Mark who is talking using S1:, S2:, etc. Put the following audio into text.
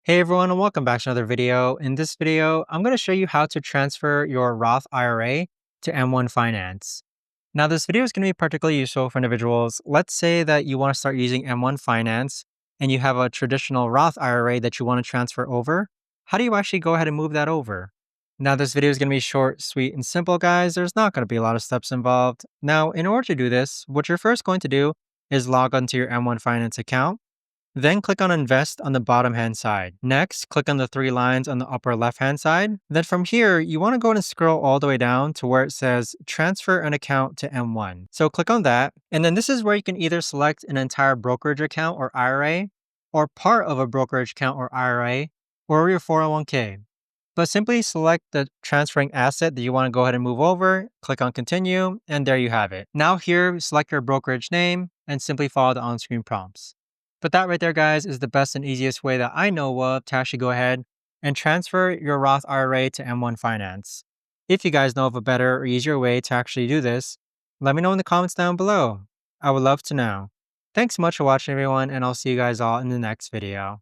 S1: Hey everyone, and welcome back to another video. In this video, I'm going to show you how to transfer your Roth IRA to M1 Finance. Now, this video is going to be particularly useful for individuals. Let's say that you want to start using M1 Finance and you have a traditional Roth IRA that you want to transfer over. How do you actually go ahead and move that over? Now, this video is going to be short, sweet, and simple, guys. There's not going to be a lot of steps involved. Now, in order to do this, what you're first going to do is log onto your M1 Finance account. Then click on Invest on the bottom hand side. Next, click on the three lines on the upper left hand side. Then from here, you want to go and scroll all the way down to where it says Transfer an account to M1. So click on that. And then this is where you can either select an entire brokerage account or IRA, or part of a brokerage account or IRA, or your 401k. But simply select the transferring asset that you want to go ahead and move over, click on Continue, and there you have it. Now here, select your brokerage name and simply follow the on-screen prompts. But that right there, guys, is the best and easiest way that I know of to actually go ahead and transfer your Roth IRA to M1 Finance. If you guys know of a better or easier way to actually do this, let me know in the comments down below. I would love to know. Thanks so much for watching, everyone, and I'll see you guys all in the next video.